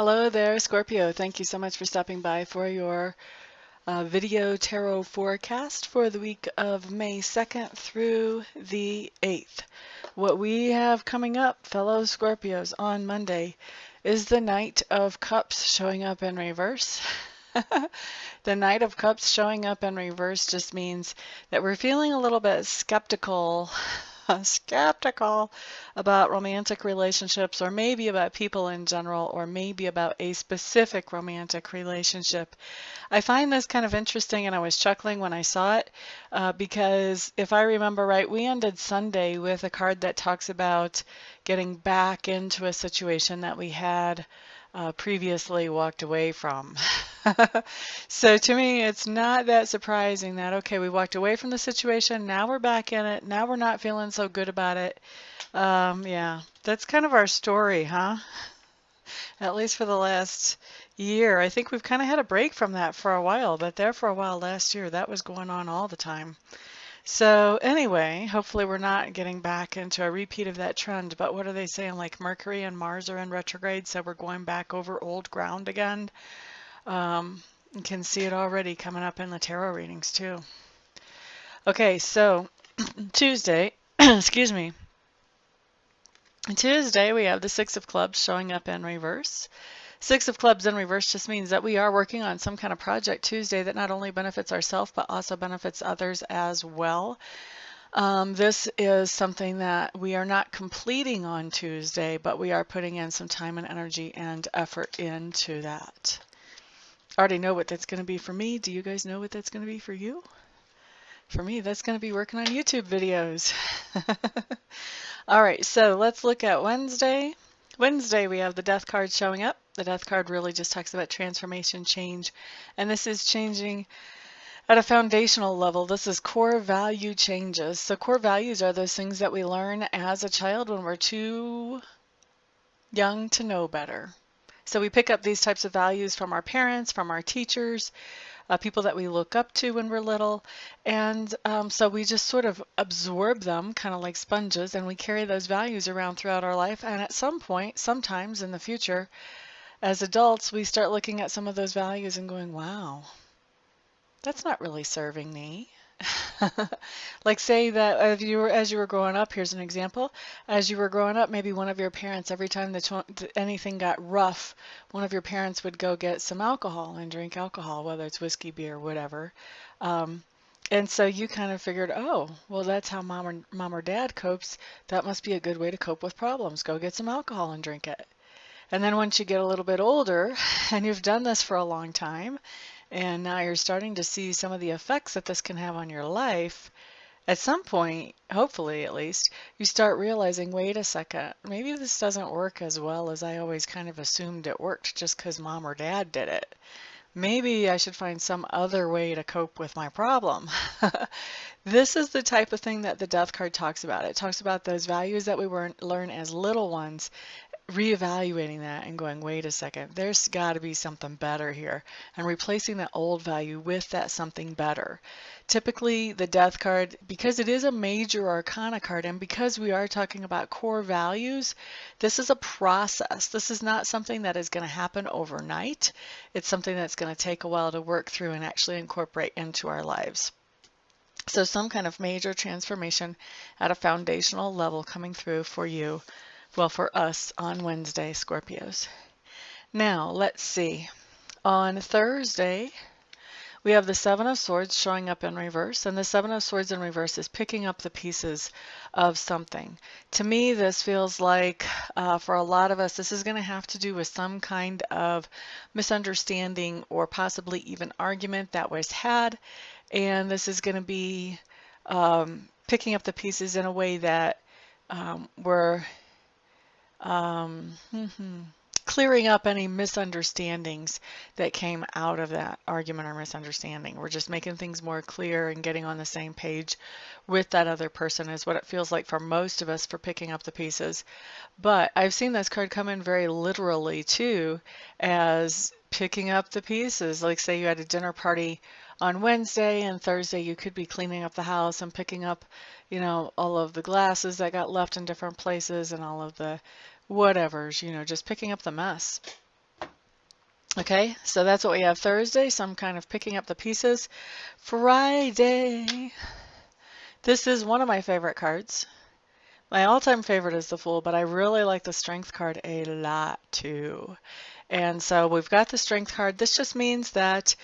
Hello there, Scorpio. Thank you so much for stopping by for your video tarot forecast for the week of May 2nd through the 8th. What we have coming up, fellow Scorpios, on Monday is the Knight of Cups showing up in reverse. The Knight of Cups showing up in reverse just means that we're feeling a little bit skeptical about romantic relationships, or maybe about people in general, or maybe about a specific romantic relationship. I find this kind of interesting, and I was chuckling when I saw it because if I remember right, we ended Sunday with a card that talks about getting back into a situation that we had previously walked away from. So to me, it's not that surprising that, okay, we walked away from the situation, now we're back in it, now we're not feeling so good about it. Yeah, that's kind of our story, huh? At least for the last year. I think we've kind of had a break from that for a while, but there for a while last year, that was going on all the time. So anyway, hopefully we're not getting back into a repeat of that trend, but what are they saying? Like Mercury and Mars are in retrograde, so we're going back over old ground again. You can see it already coming up in the tarot readings too. Okay, so Tuesday, excuse me. Tuesday we have the Six of Clubs showing up in reverse. Six of Clubs in reverse just means that we are working on some kind of project Tuesday that not only benefits ourselves but also benefits others as well. This is something that we are not completing on Tuesday, but we are putting in some time and energy and effort into that. I already know what that's going to be for me. Do you guys know what that's going to be for you? For me, that's going to be working on YouTube videos. All right, so let's look at Wednesday. Wednesday, we have the Death card showing up. The Death card really just talks about transformation, change, and this is changing at a foundational level. This is core value changes. So core values are those things that we learn as a child when we're too young to know better. So we pick up these types of values from our parents, from our teachers, people that we look up to when we're little, and so we just sort of absorb them kind of like sponges, and we carry those values around throughout our life, and at some point, sometimes in the future, as adults, we start looking at some of those values and going, wow, that's not really serving me. Like say that as you were growing up, here's an example. As you were growing up, maybe one of your parents, every time anything got rough, one of your parents would go get some alcohol and drink alcohol, whether it's whiskey, beer, whatever. And so you kind of figured, oh, well, that's how mom or dad copes. That must be a good way to cope with problems. Go get some alcohol and drink it. And then once you get a little bit older, and you've done this for a long time, and now you're starting to see some of the effects that this can have on your life, at some point, hopefully at least, you start realizing, wait a second, maybe this doesn't work as well as I always kind of assumed it worked just because mom or dad did it. Maybe I should find some other way to cope with my problem. This is the type of thing that the Death card talks about. It talks about those values that we learn as little ones, reevaluating that and going, wait a second, there's got to be something better here, and replacing that old value with that something better. Typically, the Death card, because it is a major arcana card, and because we are talking about core values, this is a process. This is not something that is going to happen overnight. It's something that's going to take a while to work through and actually incorporate into our lives. So some kind of major transformation at a foundational level coming through for you. Well, for us on Wednesday, Scorpios. Now, let's see. On Thursday, we have the Seven of Swords showing up in reverse, and the Seven of Swords in reverse is picking up the pieces of something. To me, this feels like, for a lot of us, this is going to have to do with some kind of misunderstanding or possibly even argument that was had, and this is going to be picking up the pieces in a way that we're clearing up any misunderstandings that came out of that argument or misunderstanding. We're just making things more clear and getting on the same page with that other person is what it feels like for most of us for picking up the pieces. But I've seen this card come in very literally too, as picking up the pieces. Like say you had a dinner party on Wednesday, and Thursday you could be cleaning up the house and picking up, you know, all of the glasses that got left in different places and all of the whatevers, you know, just picking up the mess. Okay, so that's what we have Thursday, so I'm kind of picking up the pieces. Friday. This is one of my favorite cards. My all-time favorite is the Fool, but I really like the Strength card a lot too. And so we've got the Strength card. This just means that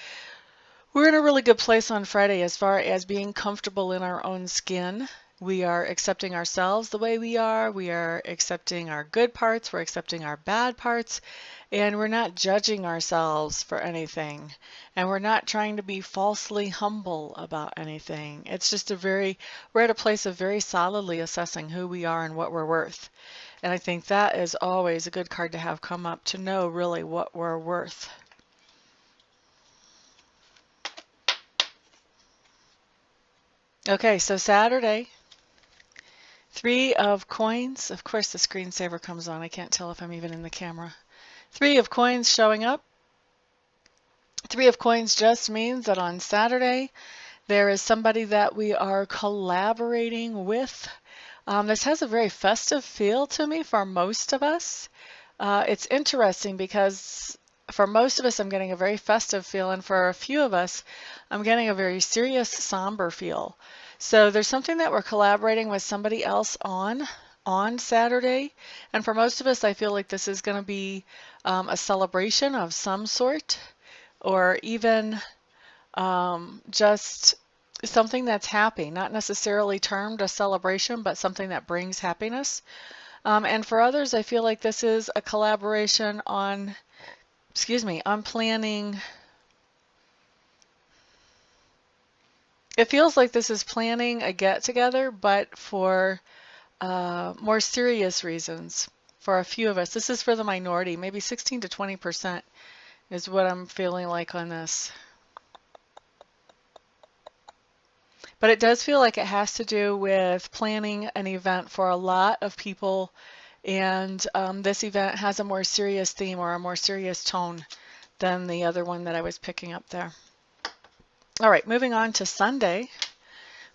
we're in a really good place on Friday as far as being comfortable in our own skin. We are accepting ourselves the way we are. We are accepting our good parts. We're accepting our bad parts. And we're not judging ourselves for anything. And we're not trying to be falsely humble about anything. It's just we're at a place of very solidly assessing who we are and what we're worth. And I think that is always a good card to have come up, to know really what we're worth. Okay, so Saturday, 3 of coins. Of course, the screensaver comes on. I can't tell if I'm even in the camera. 3 of coins showing up. 3 of coins just means that on Saturday, there is somebody that we are collaborating with. This has a very festive feel to me for most of us. It's interesting because for most of us, I'm getting a very festive feel, and for a few of us, I'm getting a very serious, somber feel. So there's something that we're collaborating with somebody else on Saturday, and for most of us, I feel like this is going to be a celebration of some sort, or even just something that's happy, not necessarily termed a celebration, but something that brings happiness. And for others, I feel like this is a collaboration on, on planning. It feels like this is planning a get-together, but for more serious reasons. For a few of us, this is for the minority, maybe 16 to 20% is what I'm feeling like on this. But it does feel like it has to do with planning an event for a lot of people, and this event has a more serious theme or a more serious tone than the other one that I was picking up there. All right, moving on to Sunday.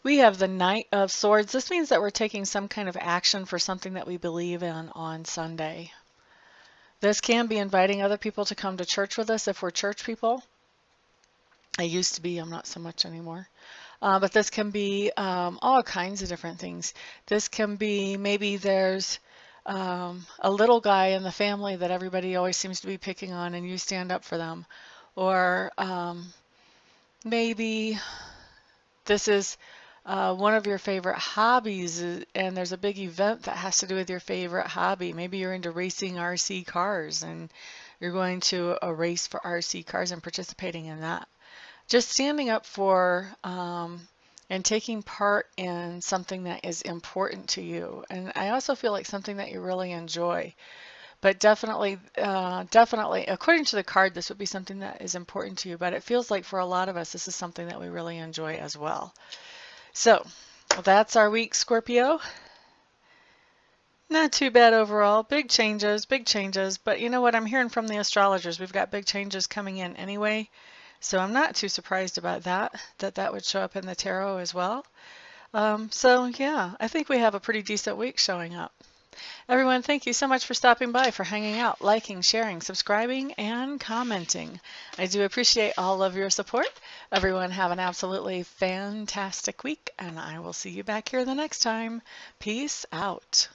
We have the Knight of Swords. This means that we're taking some kind of action for something that we believe in on Sunday. This can be inviting other people to come to church with us if we're church people. I used to be, I'm not so much anymore. But this can be all kinds of different things. This can be maybe there's a little guy in the family that everybody always seems to be picking on and you stand up for them. Or maybe this is one of your favorite hobbies and there's a big event that has to do with your favorite hobby. Maybe you're into racing RC cars and you're going to a race for RC cars and participating in that. Just standing up for and taking part in something that is important to you. And I also feel like something that you really enjoy. But definitely, according to the card, this would be something that is important to you. But it feels like for a lot of us, this is something that we really enjoy as well. So that's our week, Scorpio. Not too bad overall. Big changes, but you know what? I'm hearing from the astrologers. We've got big changes coming in anyway. So I'm not too surprised about that would show up in the tarot as well. So yeah, I think we have a pretty decent week showing up. Everyone, thank you so much for stopping by, for hanging out, liking, sharing, subscribing, and commenting. I do appreciate all of your support. Everyone have an absolutely fantastic week, and I will see you back here the next time. Peace out.